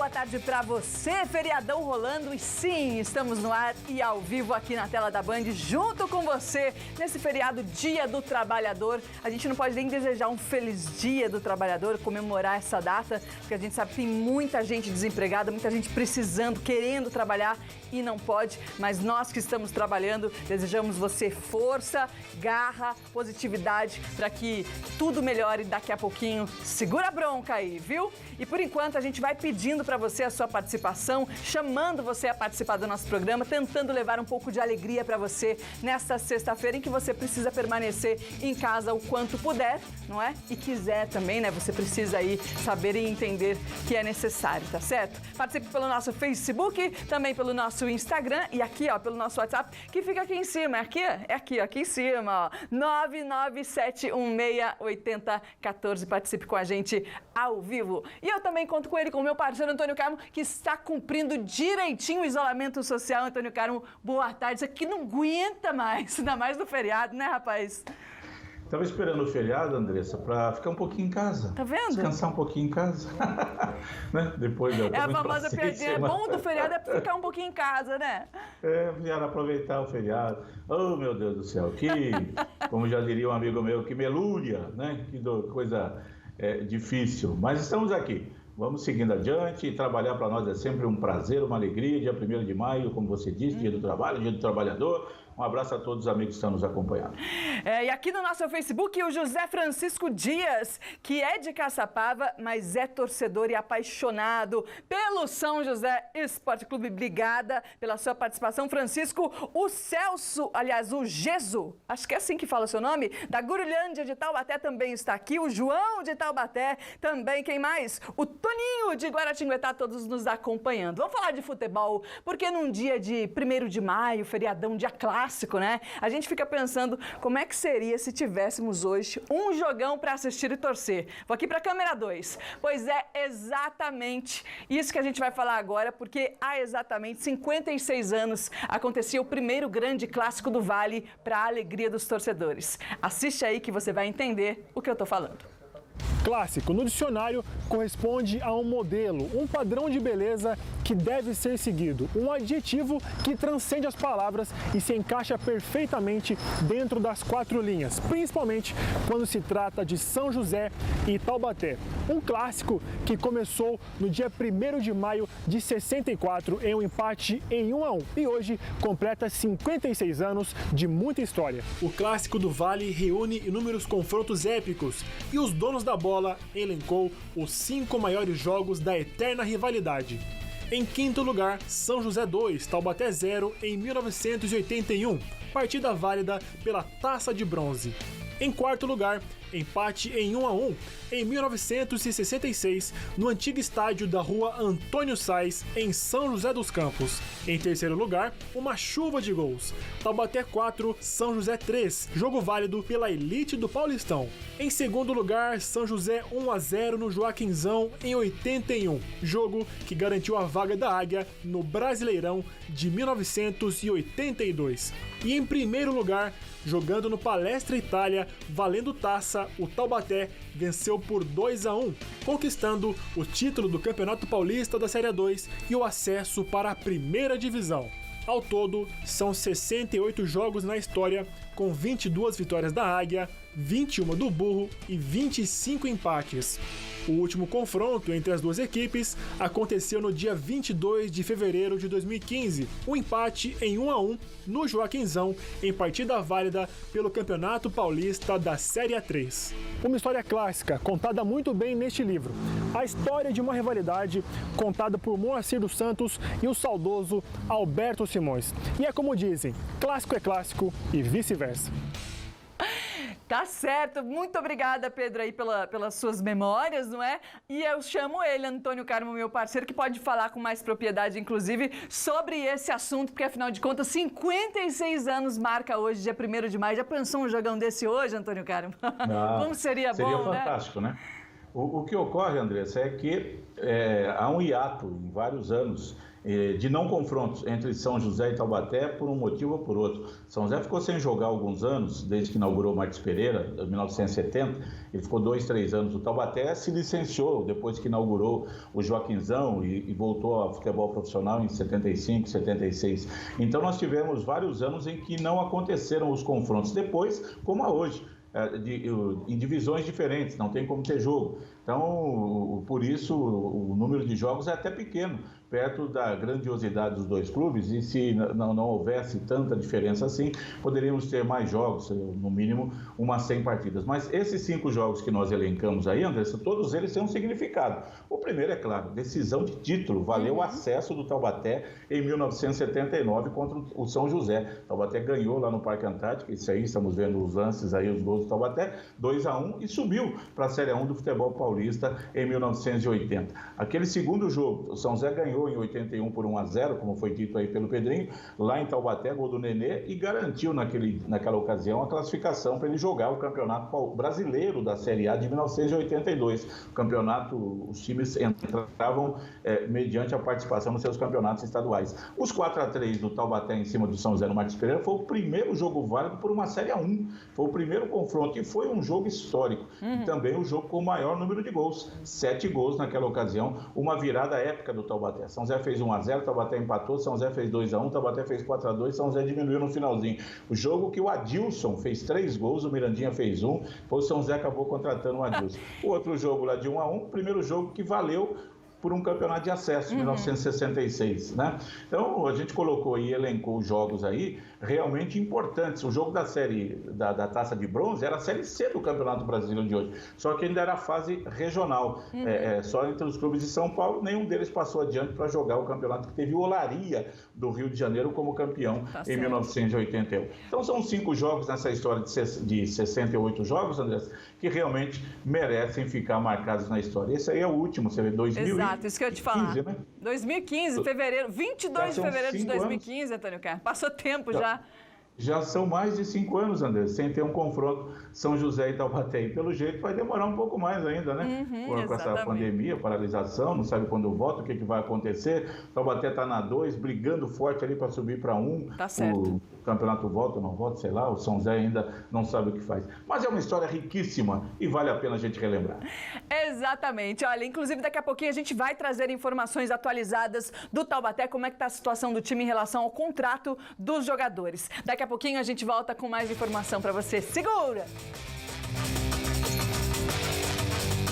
boa tarde pra você, feriadão rolando e sim, estamos no ar e ao vivo aqui na tela da Band, junto com você, nesse feriado Dia do Trabalhador. A gente não pode nem desejar um feliz Dia do Trabalhador, comemorar essa data, porque a gente sabe que tem muita gente desempregada, muita gente precisando, querendo trabalhar e não pode, mas nós que estamos trabalhando, desejamos você força, garra, positividade para que tudo melhore daqui a pouquinho. Segura a bronca aí, viu? E por enquanto a gente vai pedindo para você a sua participação, chamando você a participar do nosso programa, tentando levar um pouco de alegria para você nesta sexta-feira em que você precisa permanecer em casa o quanto puder, não é? E quiser também, né? Você precisa aí saber e entender que é necessário, tá certo? Participe pelo nosso Facebook, também pelo nosso Instagram e aqui, ó, pelo nosso WhatsApp, que fica aqui em cima. É aqui em cima, ó. 997168014. Participe com a gente ao vivo. E eu também conto com ele, com o meu parceiro Antônio Carmo, que está cumprindo direitinho o isolamento social. Antônio Carmo, boa tarde. Isso aqui não aguenta mais, ainda mais no feriado, né, rapaz? Estava esperando o feriado, Andressa, para ficar um pouquinho em casa. Tá vendo? Descansar um pouquinho em casa. Né? Depois é a famosa piadinha. É bom do feriado é ficar um pouquinho em casa, né? Vieram aproveitar o feriado. Oh, meu Deus do céu, como já diria um amigo meu, que melúria, né? Que coisa difícil. Mas estamos aqui. Vamos seguindo adiante, trabalhar para nós é sempre um prazer, uma alegria. Dia 1º de maio, como você disse, Dia do Trabalho, Dia do Trabalhador. Um abraço a todos os amigos que estão nos acompanhando. E aqui no nosso Facebook, o José Francisco Dias, que é de Caçapava, mas é torcedor e apaixonado pelo São José Esporte Clube. Obrigada pela sua participação, Francisco. O Celso, aliás, o Geso, acho que é assim que fala o seu nome, da Gurulhândia de Taubaté também está aqui. O João de Taubaté também. Quem mais? O Toninho de Guaratinguetá, todos nos acompanhando. Vamos falar de futebol, porque num dia de 1º de maio, feriadão, dia clássico, né? A gente fica pensando como é que seria se tivéssemos hoje um jogão para assistir e torcer. Vou aqui para a câmera 2. Pois é exatamente isso que a gente vai falar agora, porque há exatamente 56 anos acontecia o primeiro grande clássico do Vale para a alegria dos torcedores. Assiste aí que você vai entender o que eu tô falando. Clássico, no dicionário, corresponde a um modelo, um padrão de beleza que deve ser seguido, um adjetivo que transcende as palavras e se encaixa perfeitamente dentro das 4 linhas, principalmente quando se trata de São José e Taubaté. Um clássico que começou no dia 1º de maio de 64 em um empate em 1-1 e hoje completa 56 anos de muita história. O clássico do Vale reúne inúmeros confrontos épicos e os donos da bola elencou os 5 maiores jogos da eterna rivalidade. Em quinto lugar, São José 2, Taubaté 0 em 1981, partida válida pela Taça de Bronze. Em quarto lugar, empate em 1-1 em 1966, no antigo estádio da rua Antônio Sais, em São José dos Campos. Em terceiro lugar, uma chuva de gols. Taubaté 4, São José 3, jogo válido pela elite do Paulistão. Em segundo lugar, São José 1-0 no Joaquinzão em 81, jogo que garantiu a vaga da Águia no Brasileirão de 1982. E em primeiro lugar, jogando no Palestra Itália, valendo taça, o Taubaté venceu por 2-1, conquistando o título do Campeonato Paulista da Série 2 e o acesso para a primeira divisão. Ao todo, são 68 jogos na história, com 22 vitórias da Águia, 21 do Burro e 25 empates. O último confronto entre as duas equipes aconteceu no dia 22 de fevereiro de 2015, um empate em 1-1 no Joaquinzão, em partida válida pelo Campeonato Paulista da Série A3. Uma história clássica, contada muito bem neste livro. A história de uma rivalidade contada por Moacir dos Santos e o saudoso Alberto Simões. E é como dizem, clássico é clássico e vice-versa. Tá certo, muito obrigada, Pedro, aí pelas suas memórias, não é? E eu chamo ele, Antônio Carmo, meu parceiro, que pode falar com mais propriedade, inclusive, sobre esse assunto, porque afinal de contas, 56 anos marca hoje, dia 1º de maio. Já pensou um jogão desse hoje, Antônio Carmo? Como seria bom, fantástico, né? O que ocorre, Andressa, é que há um hiato em vários anos de não confrontos entre São José e Taubaté por um motivo ou por outro. São José ficou sem jogar alguns anos, desde que inaugurou o Martins Pereira, em 1970, ele ficou 2, 3 anos. O Taubaté se licenciou depois que inaugurou o Joaquinzão e voltou ao futebol profissional em 75, 76. Então nós tivemos vários anos em que não aconteceram os confrontos. Depois, como há hoje, em divisões diferentes, não tem como ter jogo. Então, por isso, o número de jogos é até pequeno, perto da grandiosidade dos dois clubes, e se não houvesse tanta diferença assim, poderíamos ter mais jogos, no mínimo umas 100 partidas. Mas esses 5 jogos que nós elencamos aí, Andressa, todos eles têm um significado. O primeiro, é claro, decisão de título, valeu o acesso do Taubaté em 1979 contra o São José. O Taubaté ganhou lá no Parque Antártico, isso aí, estamos vendo os lances aí, os gols do Taubaté, 2-1, e subiu para a Série 1 do futebol paulista em 1980. Aquele segundo jogo, o São José ganhou em 81 por 1-0, como foi dito aí pelo Pedrinho, lá em Taubaté, gol do Nenê, e garantiu naquela ocasião a classificação para ele jogar o Campeonato Brasileiro da Série A de 1982. O campeonato, os times entravam mediante a participação nos seus campeonatos estaduais. Os 4-3 do Taubaté em cima do São José no Martins Pereira foi o primeiro jogo válido por uma Série A1. Foi o primeiro confronto e foi um jogo histórico. E também o jogo com o maior número de gols, 7 gols naquela ocasião, uma virada épica do Taubaté. São José fez 1-0, Taubaté empatou, São José fez 2-1, Taubaté fez 4-2, São José diminuiu no finalzinho. O jogo que o Adilson fez 3 gols, o Mirandinha fez 1, o São José acabou contratando o Adilson. O outro jogo lá de 1-1, primeiro jogo que valeu por um campeonato de acesso, 1966, né? Então, a gente colocou e elencou jogos aí realmente importantes. O jogo da série, da Taça de Bronze, era a Série C do Campeonato Brasileiro de hoje, só que ainda era a fase regional, só entre os clubes de São Paulo, nenhum deles passou adiante para jogar o campeonato, que teve o Olaria do Rio de Janeiro como campeão em 1981. Então, são 5 jogos nessa história de 68 jogos, André, que realmente merecem ficar marcados na história. Esse aí é o último, você vê, 2000. Exato, isso que eu ia te falar. 2015, né? 2015, fevereiro, 22 de fevereiro de 2015, Antônio Carlos. Passou tempo já. Já são mais de 5 anos, André, sem ter um confronto São José e Taubaté. E pelo jeito vai demorar um pouco mais ainda, né? Com essa pandemia, paralisação, não sabe quando volta, o que vai acontecer. Taubaté está na 2, brigando forte ali para subir para 1. Tá certo. O campeonato volta ou não volta, sei lá, o São José ainda não sabe o que faz. Mas é uma história riquíssima e vale a pena a gente relembrar. Exatamente. Olha, inclusive daqui a pouquinho a gente vai trazer informações atualizadas do Taubaté, como é que está a situação do time em relação ao contrato dos jogadores. Daqui a pouquinho a gente volta com mais informação para você. Segura!